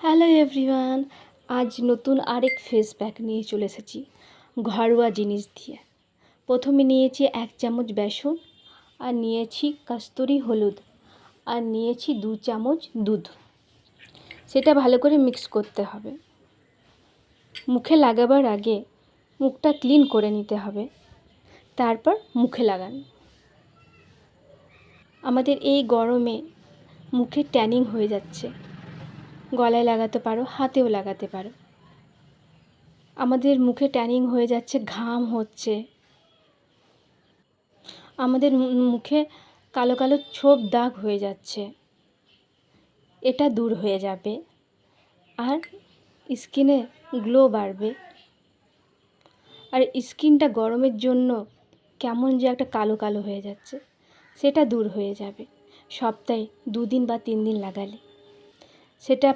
Hello everyone, আজ নতুন আরেক ফেস প্যাক নিয়ে চলে এসেছি ঘরোয়া জিনিস দিয়ে। প্রথমে নিয়েছি 1 চামচ বেসন, আর নিয়েছি কস্তুরি হলুদ, আর নিয়েছি 2 চামচ দুধ। সেটা ভালো করে মিক্স করতে হবে। মুখে লাগাবার আগে মুখটা ক্লিন করে নিতে হবে, তারপর মুখে লাগান। আমাদের এই গরমে মুখে ট্যানিং হয়ে যাচ্ছে, গলায় লাগাতে পারো, হাতেও লাগাতে পারো। আমাদের মুখে ট্যানিং হয়ে যাচ্ছে, ঘাম হচ্ছে, আমাদের মুখে কালো কালো ছোপ দাগ হয়ে যাচ্ছে। এটা দূর হয়ে যাবে আর স্কিনে গ্লো বাড়বে। আর স্কিনটা গরমের জন্য কেমন যে একটা কালো কালো হয়ে যাচ্ছে, সেটা দূর হয়ে যাবে সপ্তাহে 2 দিন বা 3 দিন লাগালে। সেটা